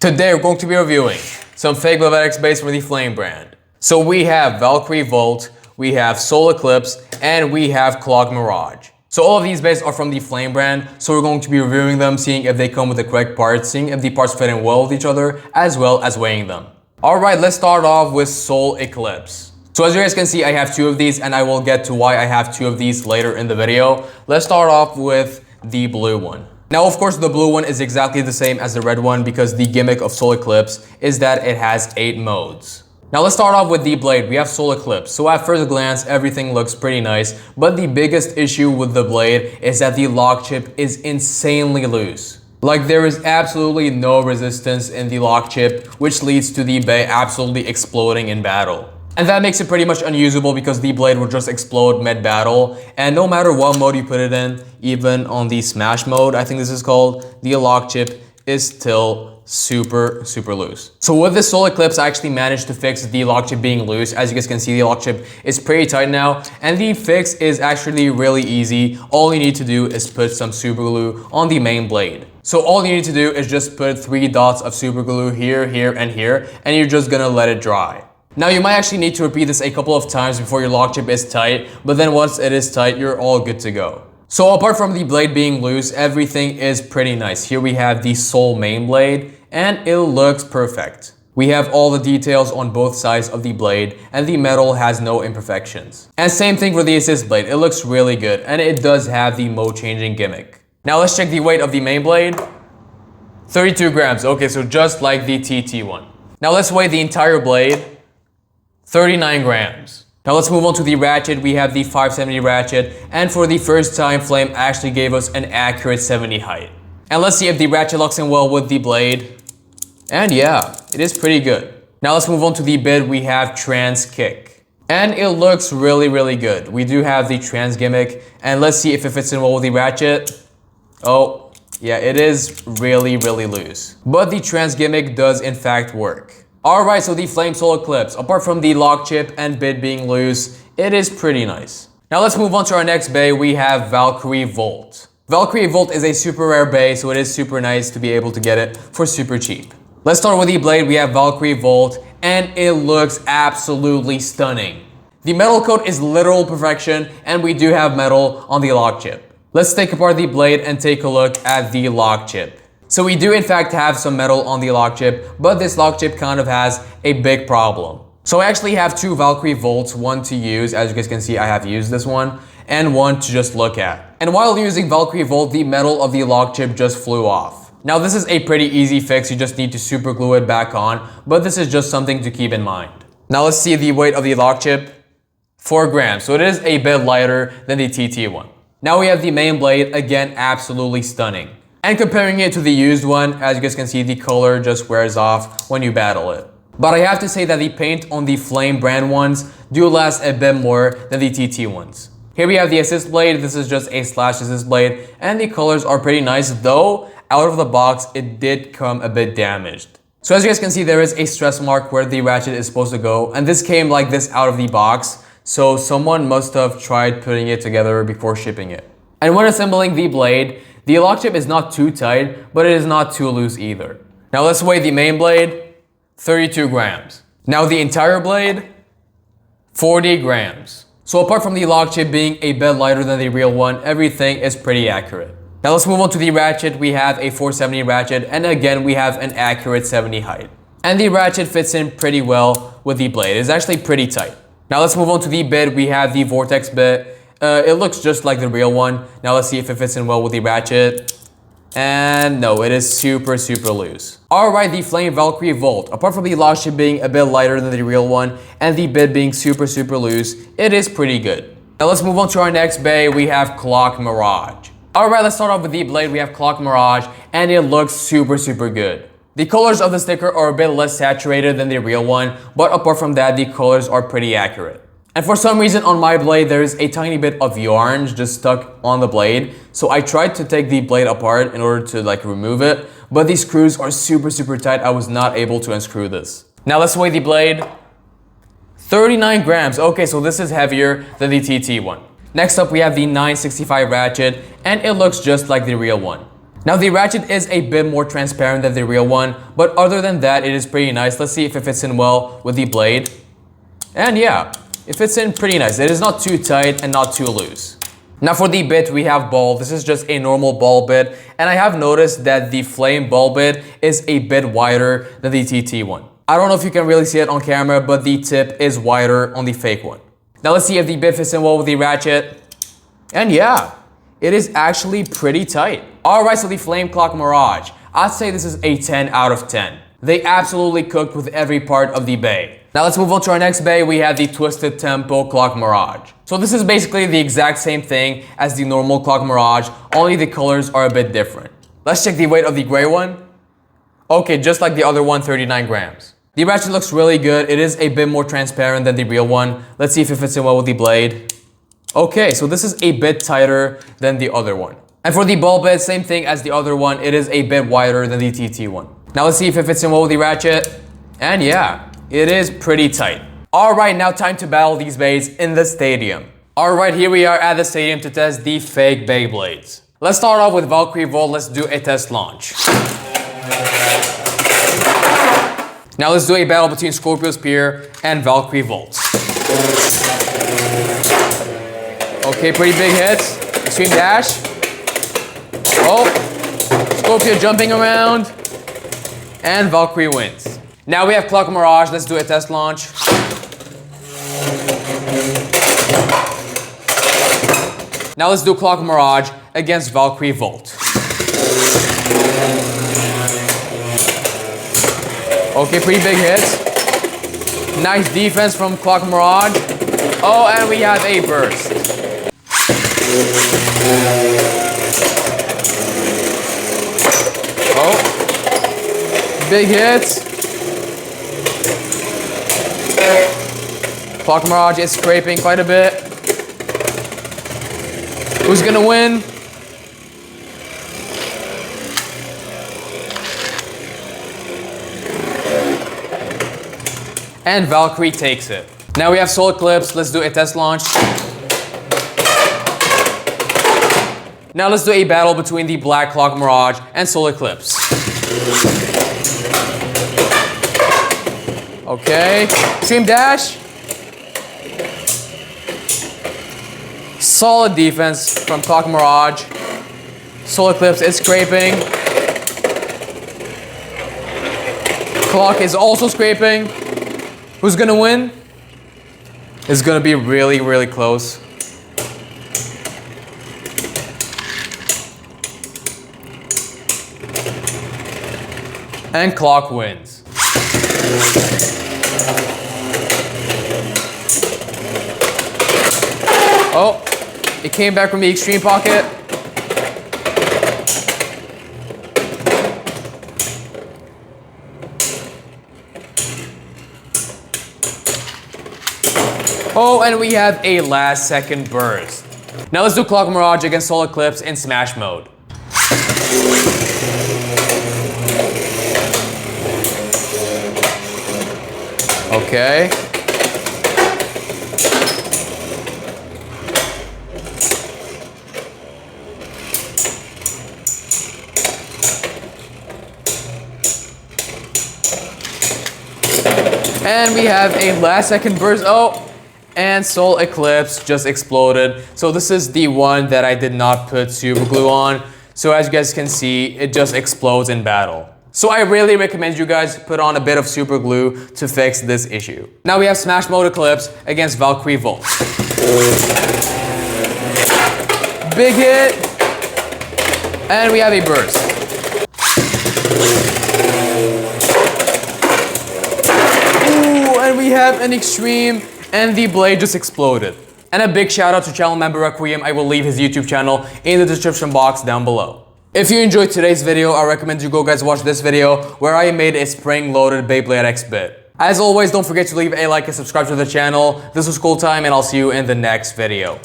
Today we're going to be reviewing some fake beybladex based from the Flame brand. So we have Valkyrie Volt, we have Soul Eclipse, and we have Clock Mirage. So all of these bays are from the Flame brand, so we're going to be reviewing them, seeing if they come with the correct parts, seeing if the parts fit in well with each other, as well as weighing them. Alright, let's start off with Soul Eclipse. So as you guys can see, I have two of these, and I will get to why I have two of these later in the video. Let's start off with the blue one. Now, of course, the blue one is exactly the same as the red one because the gimmick of Soul Eclipse is that it has 8 modes. Now, let's start off with the blade. We have Soul Eclipse. So at first glance, everything looks pretty nice, but the biggest issue with the blade is that the lock chip is insanely loose. Like, there is absolutely no resistance in the lock chip, which leads to the bay absolutely exploding in battle. And that makes it pretty much unusable because the blade will just explode mid-battle, and no matter what mode you put it in, even on the smash mode, I think this is called, the lock chip is still super loose. So with this Soul Eclipse, I actually managed to fix the lock chip being loose. As you guys can see, the lock chip is pretty tight now, and the fix is actually really easy. All you need to do is put some super glue on the main blade. So all you need to do is just put 3 dots of super glue here, here, and here, and you're just gonna let it dry. Now, you might actually need to repeat this a couple of times before your lock chip is tight, but then once it is tight, you're all good to go. So apart from the blade being loose, everything is pretty nice. Here we have the Soul main blade, and it looks perfect. We have all the details on both sides of the blade, and the metal has no imperfections. And same thing for the assist blade. It looks really good, and it does have the mode changing gimmick. Now let's check the weight of the main blade. 32 grams. Okay, so just like the TT one. Now let's weigh the entire blade. 39 grams. Now let's move on to the ratchet. We have the 570 ratchet, and for the first time, Flame actually gave us an accurate 70 height. And let's see if the ratchet locks in well with the blade. And yeah, it is pretty good. Now let's move on to the bit. We have Trans Kick, and it looks really good. We do have the trans gimmick, and let's see if it fits in well with the ratchet. Oh, yeah, it is really loose. But the trans gimmick does in fact work. Alright, so the Flame Soul Eclipse, apart from the lock chip and bit being loose, it is pretty nice. Now let's move on to our next bay. We have Valkyrie Volt. Valkyrie Volt is a super rare bay, so it is super nice to be able to get it for super cheap. Let's start with the blade. We have Valkyrie Volt, and it looks absolutely stunning. The metal coat is literal perfection, and we do have metal on the lock chip. Let's take apart the blade and take a look at the lock chip. So we do in fact have some metal on the lock chip, but this lock chip kind of has a big problem. So I actually have 2 Valkyrie Volts, one to use, as you guys can see I have used this one, and one to just look at. And while using Valkyrie Volt, the metal of the lock chip just flew off. Now this is a pretty easy fix, you just need to super glue it back on, but this is just something to keep in mind. Now let's see the weight of the lock chip. 4 grams, so it is a bit lighter than the TT one. Now we have the main blade, again absolutely stunning. And comparing it to the used one, as you guys can see, the color just wears off when you battle it. But I have to say that the paint on the Flame brand ones do last a bit more than the TT ones. Here we have the assist blade. This is just a slash assist blade, and the colors are pretty nice, though out of the box it did come a bit damaged. So as you guys can see, there is a stress mark where the ratchet is supposed to go, and this came like this out of the box, so someone must have tried putting it together before shipping it. And when assembling the blade, the lock chip is not too tight, but it is not too loose either. Now let's weigh the main blade. 32 grams. Now the entire blade, 40 grams. So apart from the lock chip being a bit lighter than the real one, everything is pretty accurate. Now let's move on to the ratchet. We have a 470 ratchet, and again we have an accurate 70 height. And the ratchet fits in pretty well with the blade. It's actually pretty tight. Now let's move on to the bit. We have the Vortex bit. It looks just like the real one. Now let's see if it fits in well with the ratchet. And no, it is super loose. Alright, the Flame Valkyrie Volt. Apart from the lock chip being a bit lighter than the real one and the bit being super loose, it is pretty good. Now let's move on to our next bay. We have Clock Mirage. Alright, let's start off with the blade. We have Clock Mirage, and it looks super good. The colors of the sticker are a bit less saturated than the real one, but apart from that, the colors are pretty accurate. And for some reason on my blade, there is a tiny bit of yarn just stuck on the blade. So I tried to take the blade apart in order to like remove it, but these screws are super tight. I was not able to unscrew this. Now let's weigh the blade. 39 grams. Okay, so this is heavier than the TT one. Next up, we have the 965 ratchet, and it looks just like the real one. Now the ratchet is a bit more transparent than the real one, but other than that, it is pretty nice. Let's see if it fits in well with the blade. And yeah, it fits in pretty nice. It is not too tight and not too loose. Now for the bit, we have ball. This is just a normal ball bit, and I have noticed that the flame ball bit is a bit wider than the TT one. I don't know if you can really see it on camera, but the tip is wider on the fake one. Now let's see if the bit fits in well with the ratchet. And yeah, it is actually pretty tight. Alright, so the Flame Clock Mirage. I'd say this is a 10 out of 10. They absolutely cooked with every part of the Bey. Now let's move on to our next Bey. We have the Twisted Tempo Clock Mirage. So this is basically the exact same thing as the normal Clock Mirage, only the colors are a bit different. Let's check the weight of the gray one. Okay, just like the other one, 39 grams. The ratchet looks really good. It is a bit more transparent than the real one. Let's see if it fits in well with the blade. Okay, so this is a bit tighter than the other one. And for the ball bit, same thing as the other one. It is a bit wider than the TT one. Now let's see if it fits in well with the ratchet. And yeah, it is pretty tight. Alright, now time to battle these Beys in the stadium. Alright, here we are at the stadium to test the fake Beyblades. Let's start off with Valkyrie Volt. Let's do a test launch. Now let's do a battle between Scorpio Spear and Valkyrie Volt. Okay, pretty big hits. Extreme dash. Oh, Scorpio jumping around. And Valkyrie wins. Now we have Clock Mirage. Let's do a test launch. Now let's do Clock Mirage against Valkyrie Volt. Okay, pretty big hits. Nice defense from Clock Mirage. Oh, and we have a burst. Oh, big hits. Clock Mirage is scraping quite a bit. Who's gonna win? And Valkyrie takes it. Now we have Soul Eclipse. Let's do a test launch. Now let's do a battle between the Black Clock Mirage and Soul Eclipse. Okay, Extreme Dash. Solid defense from Clock Mirage. Soul Eclipse is scraping. Clock is also scraping. Who's gonna win? It's gonna be really, really close. And Clock wins. Oh, it came back from the extreme pocket. Oh, and we have a last second burst. Now let's do Clock Mirage against Soul Eclipse in Smash mode. Okay. And we have a last second burst. Oh, and Soul Eclipse just exploded. So this is the one that I did not put super glue on. So as you guys can see, it just explodes in battle. So I really recommend you guys put on a bit of super glue to fix this issue. Now we have Smash Mode Eclipse against Valkyrie Volt. Big hit. And we have a burst. Ooh, and we have an extreme, and the blade just exploded. And a big shout out to channel member Requiem. I will leave his YouTube channel in the description box down below. If you enjoyed today's video, I recommend you go guys watch this video where I made a spring-loaded beybladex bit. As always, don't forget to leave a like and subscribe to the channel. This was Cool Time, and I'll see you in the next video.